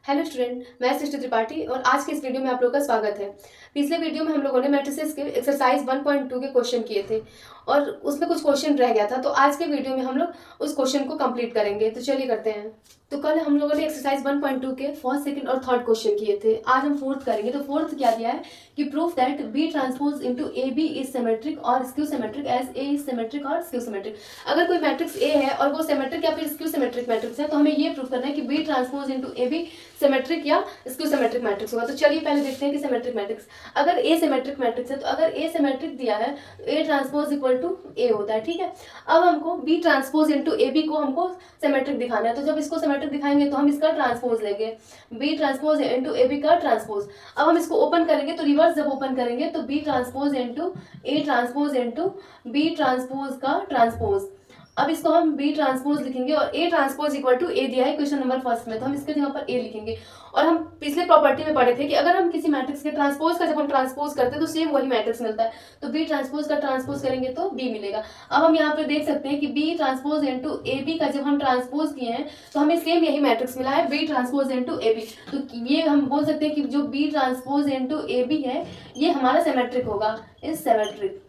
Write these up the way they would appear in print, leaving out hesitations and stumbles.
Hello student, मैं सृष्टि त्रिपाठी और आज के इस वीडियो में आप लोगों का स्वागत है। पिछले वीडियो में हम लोगों ने मैट्रिसेस के एक्सरसाइज 1.2 के क्वेश्चन किए थे और उसमें कुछ क्वेश्चन रह गया था, तो आज के वीडियो में हम लोग उस क्वेश्चन को कंप्लीट करेंगे। तो चलिए करते हैं। तो कल हम लोगों ने एक्सरसाइज 1.2 के फर्स्ट, सेकंड और थर्ड क्वेश्चन किए थे। आज हम फोर्थ करेंगे। तो फोर्थ क्या दिया है कि proof that B transpose into A B is symmetric और skew symmetric as A is symmetric और स्क्यू सिमेट्रिक। अगर कोई मैट्रिक्स ए है और वो सिमेट्रिक या फिर स्क्यू सिमेट्रिक मैट्रिक्स है, तो हमें ये प्रूफ करना है कि B transpose into A B symmetric या स्क्यू सिमेट्रिक मैट्रिक्स होगा। तो चलिए पहले देखते हैं कि सिमेट्रिक मैट्रिक्स, अगर ए सिमेट्रिक मैट्रिक्स है तो अगर ए सिमेट्रिक दिया है तो A transpose equal to A होता है। ठीक है, अब हमको B transpose into A B को हमको सिमेट्रिक दिखाना है। तो जब इसको सिमेट्रिक दिखाएंगे तो हम इसका ट्रांसपोज लेंगे, B transpose into A B का ट्रांसपोज। अब हम इसको ओपन करेंगे तो रिवर्स जब ओपन करेंगे तो B transpose into A transpose into B transpose का ट्रांसपोज। अब इसको हम बी ट्रांसपोज लिखेंगे और A transpose equal to A दिया है क्वेश्चन नंबर फर्स्ट में, तो हम इसके जगह पर ए लिखेंगे। और हम पिछले प्रॉपर्टी में पढ़े थे कि अगर हम किसी मैट्रिक्स के ट्रांसपोज का जब हम ट्रांसपोज करते हैं तो सेम वही मैट्रिक्स मिलता है। तो बी ट्रांसपोज का ट्रांसपोज करेंगे तो बी मिलेगा। अब हम यहाँ पे देख सकते हैं कि B transpose into A B का जब हम ट्रांसपोज किए हैं तो हमें सेम यही मैट्रिक्स मिला है, B transpose into A B. तो ये हम बोल सकते हैं कि जो B transpose into A B है ये हमारा सिमेट्रिक होगा, इज सिमेट्रिक।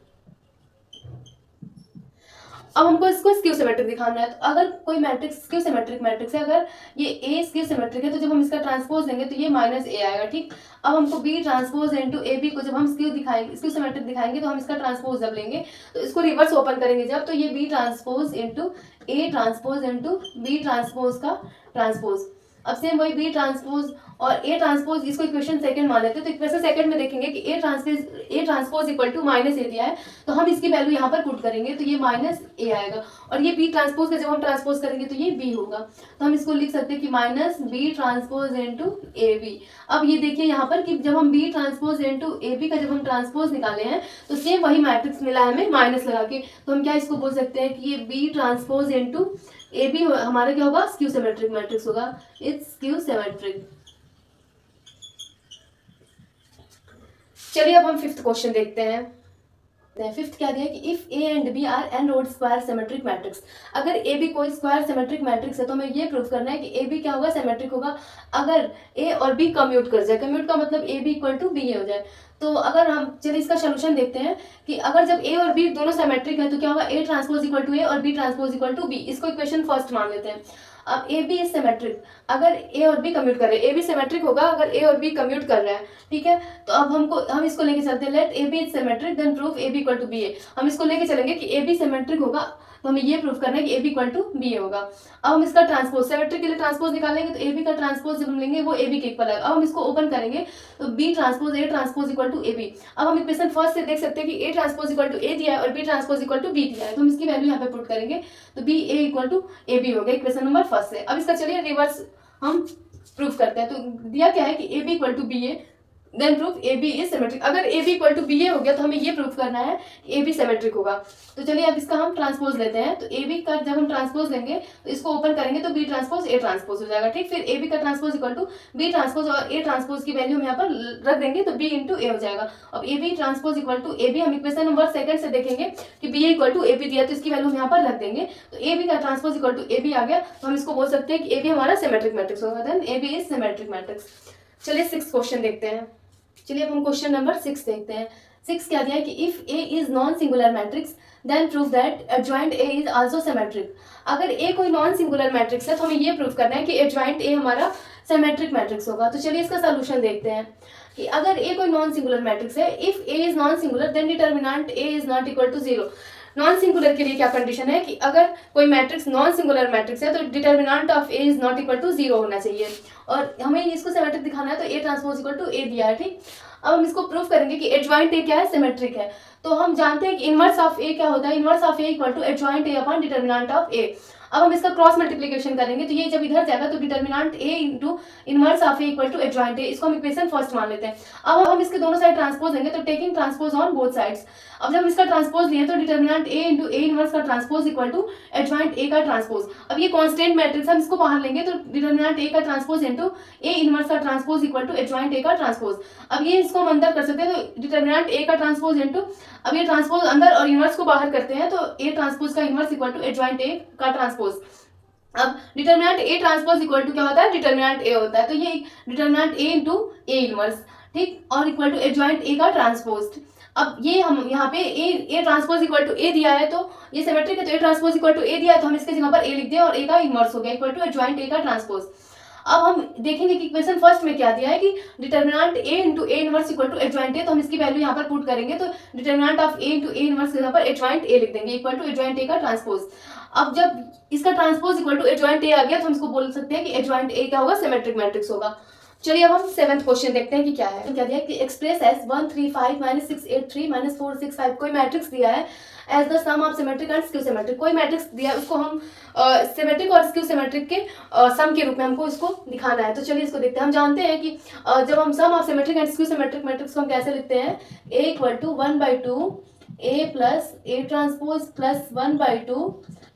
अब हमको इसको स्क्यू सिमेट्रिक दिखाना है। तो अगर कोई मैट्रिक्स स्क्यू सिमेट्रिक मैट्रिक्स है, अगर ये ए स्क्यू सिमेट्रिक है तो जब हम इसका ट्रांसपोज देंगे तो ये माइनस ए आएगा। ठीक, अब हमको B transpose into A B को जब हम स्क्यू दिखाएंगे, स्क्यू सिमेट्रिक दिखाएंगे तो हम इसका ट्रांसपोज जब लेंगे तो इसको रिवर्स ओपन करेंगे जब, तो ये B transpose into A transpose into B transpose का ट्रांसपोज। अब सेम वही बी ट्रांसपोज और ए ट्रांसपोज, इसको इक्वेशन सेकंड मान लेते हैं। तो इक्वेशन सेकंड में देखेंगे कि A transpose equal to minus A दिया है, तो हम इसकी वैल्यू यहाँ पर पुट करेंगे तो ये माइनस ए आएगा। और ये बी ट्रांसपोज का जब हम ट्रांसपोज करेंगे तो ये बी होगा। तो हम इसको लिख सकते हैं कि minus B transpose into A B. अब ये देखिए यहाँ पर कि जब हम B transpose into A B का जब हम ट्रांसपोज निकाले हैं तो सेम वही मैट्रिक्स मिला है हमें माइनस लगा के। तो हम क्या इसको बोल सकते हैं कि ये B transpose into A B हमारा क्या होगा, स्क्यू सिमेट्रिक मैट्रिक्स होगा, इट्स स्क्यू सिमेट्रिक। चलिए अब हम फिफ्थ क्वेश्चन देखते हैं। फिफ्थ क्या दिया है कि if A and B are n rowed square symmetric matrix. अगर ए बी कोई स्क्वायर सिमेट्रिक मैट्रिक्स है तो हमें ये प्रूफ करना है कि ए बी क्या होगा, सिमेट्रिक होगा अगर ए और बी कम्यूट कर जाए। कम्यूट का मतलब A B equal to B हो जाए। तो अगर हम चलिए इसका सोल्यूशन देखते हैं कि अगर जब ए और बी दोनों सिमेट्रिक है तो क्या होगा, A transpose equal to A और B transpose equal to B. इसको इक्वेशन फर्स्ट मान लेते हैं। अब ए बी इज सिमेट्रिक, अगर ए और बी कम्यूट कर रहे हैं, ए बी सिमेट्रिक होगा अगर ए और बी कम्यूट कर रहा है। ठीक है, तो अब हम इसको लेके चलते हैं, let A B is symmetric then proof A B equal to B A. हम इसको लेके चलेंगे कि ए बी सिमेट्रिक होगा तो हमें ये प्रूफ करना है कि A B equal to B A होगा। अब हम इसका ट्रांसपोज, सिमेट्रिक के लिए ट्रांसपोज निकालेंगे तो ए बी का ट्रांसपोज जब हम लेंगे वो ए बी के इक्वल आएगा। अब हम इसको ओपन करेंगे तो B transpose A transpose equal to A B. अब हम इक्वेशन फर्स्ट से देख सकते हैं कि A transpose equal to A दिया है और B transpose equal to B दिया है, तो हम इसकी वैल्यू यहाँ पे पुट करेंगे तो B A equal to A B हो गया इक्वेशन नंबर फर्स्ट से। अब इसका चलिए रिवर्स हम प्रूफ करते हैं। तो दिया क्या है कि A B equal to B A then proof A B is symmetric. अगर A B equal to B A हो गया तो हमें ये प्रूफ करना है कि ए बी सिमेट्रिक होगा। तो चलिए अब इसका हम ट्रांसपोज लेते हैं। तो ए बी का जब हम ट्रांसपोज लेंगे तो इसको ओपन करेंगे तो बी ट्रांसपोज ए ट्रांसपोज हो जाएगा। ठीक, फिर ए बी का transpose equal to B transpose और ए ट्रांसपोज की वैल्यू हम यहाँ पर रख देंगे तो बी इंटू ए हो जाएगा। अब A B transpose equal to A B हम इक्वेशन नंबर सेकंड से देखेंगे कि B A equal to A B दिया तो इसकी वैल्यू हम यहाँ पर रख देंगे। तो ए बी का transpose equal to A B आ गया, तो हम इसको बोल सकते हैं कि ए बी हमारा सिमेट्रिक मैट्रिक्स होगा, then A B is symmetric matrix. चलिए सिक्स क्वेश्चन देखते हैं। चलिए अब हम क्वेश्चन नंबर 6 देखते हैं। 6 क्या दिया है कि if A is non singular matrix then prove that adjoint A is also symmetric. अगर ए कोई नॉन सिंगुलर मैट्रिक्स है तो हमें ये प्रूव करना है कि एडजॉइंट ए हमारा सिमेट्रिक मैट्रिक्स होगा। तो चलिए इसका सॉल्यूशन देखते हैं कि अगर ए कोई नॉन सिंगुलर मैट्रिक्स है, if A is non singular then determinant A is not equal to 0। Non singular के लिए क्या कंडीशन है कि अगर कोई मैट्रिक्स नॉन सिंगुलर मैट्रिक्स है तो determinant of A is not equal to 0 होना चाहिए और हमें इसको सिमेट्रिक दिखाना है तो A transpose equal to A दिया है। ठीक, अब हम इसको प्रूफ करेंगे कि एडजॉइंट ए क्या है, सिमेट्रिक है। तो हम जानते हैं कि इनवर्स ऑफ ए क्या होता है, inverse of A equal to adjoint A upon determinant of A. अब हम इसका क्रॉस मल्टीप्लिकेशन करेंगे तो ये जब इधर जाएगा तो determinant A into inverse of A equal to adjoint A. इसको हम इक्वेशन फर्स्ट मान लेते हैं। अब हम इसके दोनों साइड ट्रांसपोज लेंगे तो taking transpose on both sides. अब जब इसका ट्रांसपोज लिए तो determinant A into A inverse का transpose equal to adjoint A का ट्रांसपोज। अब ये कांस्टेंट मैट्रिक्स हम इसको बाहर लेंगे तो डिटर्मिनेंट ए का ट्रांसपोज इंटू ए इनवर्स का transpose equal to adjoint A का ट्रांसपोज। अब ये इसको हम अंदर कर सकते हैं तो डिटर्मिनेंट ए का ट्रांसपोज इंटू, अब ये ट्रांसपोज अंदर और इनवर्स को बाहर करते हैं तो ए ट्रांसपोज का inverse equal to adjoint A का ट्रांसपोज। अब determinant A transpose equal to क्या होता है, डिटर्मिनेंट ए होता है, तो ये determinant A into A inverse, ठीक, और इक्वल टू एडजॉइंट ए का ट्रांसपोज। अब ये हम यहाँ पे ए ट्रांसपोज इक्वल टू ए दिया है, तो ये सिमेट्रिक है, तो A transpose equal to A दिया है, तो हम इसके जगह पर ए लिख दें और ए का इनवर्स हो गया इक्वल टू एडजॉइंट ए का ट्रांसपोज। अब हम देखेंगे कि इक्वेशन फर्स्ट में क्या दिया है कि determinant A into A inverse equal to adjoint A, तो हम इसकी वैल्यू यहाँ पर पुट करेंगे, तो determinant of A into A inverse के यहाँ पर एडजॉइंट ए लिख देंगे इक्वल टू एडजॉइंट ए का ट्रांसपोज। अब जब इसका transpose equal to adjoint A आ गया, तो हम इसको बोल सकते हैं कि एडजॉइंट ए क्या होगा, सिमेट्रिक मैट्रिक्स होगा। चलिए अब हम 7th क्वेश्चन देखते हैं कि क्या है। क्या दिया है कि एक्सप्रेस एस 1 3 5 -6 8 3 -4 6 5 कोई मैट्रिक्स दिया है as the sum of symmetric and skew symmetric. कोई मैट्रिक्स दिया है, उसको हम सिमेट्रिक और स्क्यू सिमेट्रिक के सम के रूप में हमको इसको दिखाना है। तो चलिए इसको देखते हैं। हम जानते हैं कि जब हम sum of symmetric and skew symmetric matrix को हम कैसे लिखते हैं, a equal to 1/2 a plus a transpose plus 1/2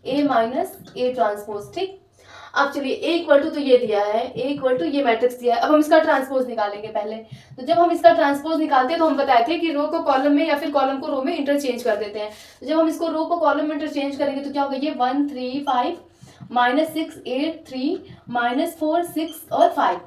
a minus a transpose, ठीक। अब चलिए a इक्वल टू तो ये दिया है, a इक्वल टू ये मैट्रिक्स दिया है। अब हम इसका ट्रांसपोज निकालेंगे पहले। तो जब हम इसका ट्रांसपोज निकालते हैं तो हम बताए थे कि रो को कॉलम में या फिर कॉलम को रो में इंटरचेंज कर देते हैं। तो जब हम इसको रो को कॉलम में इंटरचेंज करेंगे तो क्या होगा, ये 1 3 5 -6 8 3 -4 6 और 5,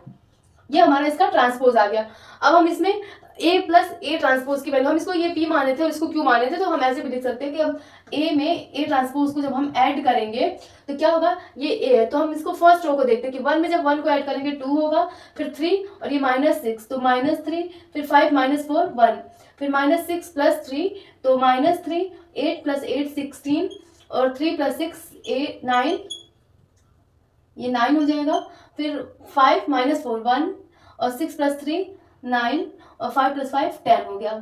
ये हमारा इसका ट्रांसपोज आ गया। अब हम इसमें a प्लस ए ट्रांसपोज की वैल्यू, हम इसको ये p माने थे और इसको q माने थे, तो हम ऐसे भी लिख सकते हैं कि अब a में a ट्रांसपोज को जब हम ऐड करेंगे तो क्या होगा, ये a है, तो हम इसको फर्स्ट रो को देखते हैं कि 1 में जब 1 को ऐड करेंगे 2 होगा, फिर 3 और ये -6 तो -3, फिर 5 -4 1, फिर -6 प्लस 3 तो -3, 8 प्लस 8 16 और 3 प्लस 6 8 9, ये 9 हो जाएगा, फिर 5 -4 1 और 6 प्लस 3 9 और 5 प्लस 5 10 हो गया,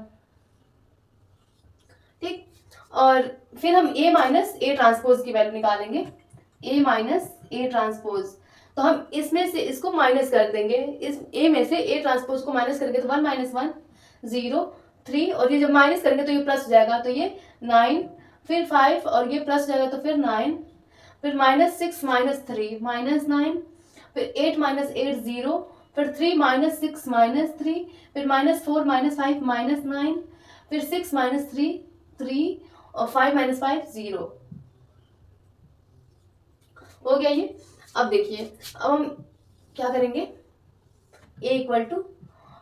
ठीक। और फिर हम a माइनस ए ट्रांसपोज की वैल्यू निकालेंगे, a माइनस ए ट्रांसपोज, तो हम इसमें से इसको माइनस कर देंगे, इस a में से a ट्रांसपोज को माइनस करेंगे तो 1 - 1 0 3 और ये जब माइनस करेंगे तो ये प्लस हो जाएगा, तो ये 9, फिर 5 और ये प्लस हो जाएगा तो फिर 9, फिर -6 -3 -9, फिर 8 - 8 0, फिर 3 -6 -3, फिर -4 -5 -9, फिर 6 -3 3 और 5 -5 0 हो गया ये। अब देखिए, अब हम क्या करेंगे, a इक्वल टू,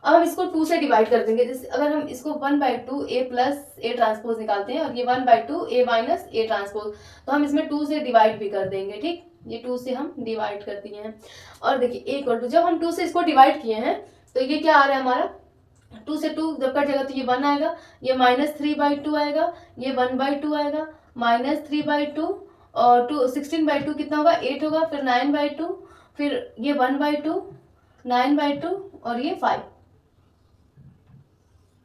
अब हम इसको 2 से डिवाइड कर देंगे। जैसे अगर हम इसको 1/2 a प्लस ए ट्रांसपोज निकालते हैं और ये 1/2 a माइनस ए ट्रांसपोज, तो हम इसमें 2 से डिवाइड भी कर देंगे, ठीक। ये 2 से हम डिवाइड कर दिए हैं। और देखिए a इक्वल टू, जब हम 2 से इसको डिवाइड किए हैं तो ये क्या आ रहा है हमारा, 2 से 2 जब कट जाएगा तो ये 1 आएगा, ये -3/2 आएगा, ये 1/2 आएगा, -3/2 और 16/2 कितना होगा, 8 होगा, फिर 9/2, फिर ये 1/2 9/2 और ये 5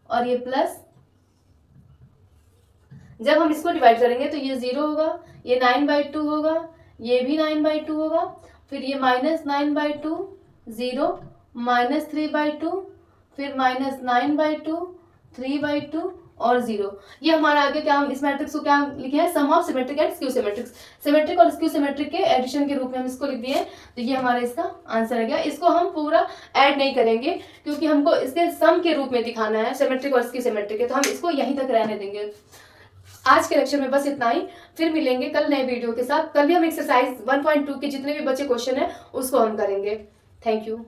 और ये प्लस, जब हम इसको डिवाइड करेंगे तो ये 0 होगा, ये 9/2 होगा, ये भी 9/2 होगा, फिर ये -9/2 0 -3/2, फिर -9/2 3/2 और 0। ये हमारा आगे क्या, हम इस मैट्रिक्स को क्या लिखे हैं, sum of symmetric and skew symmetrics. Symmetric और स्क्यू सिमेट्रिक के एडिशन के रूप में हम इसको लिख दिए, तो ये हमारा इसका आंसर है गया। इसको हम पूरा ऐड नहीं करेंगे क्योंकि हमको इसके सम के रूप में दिखाना है सिमेट्रिक और स्क्यू सिमेट्रिक के, तो हम इसको यहीं तक रहने देंगे। आज के लेक्चर में बस इतना ही, फिर मिलेंगे कल नए वीडियो के साथ। कल भी हम एक्सरसाइज 1.2 के जितने भी बचे क्वेश्चन है उसको हम करेंगे। Thank you.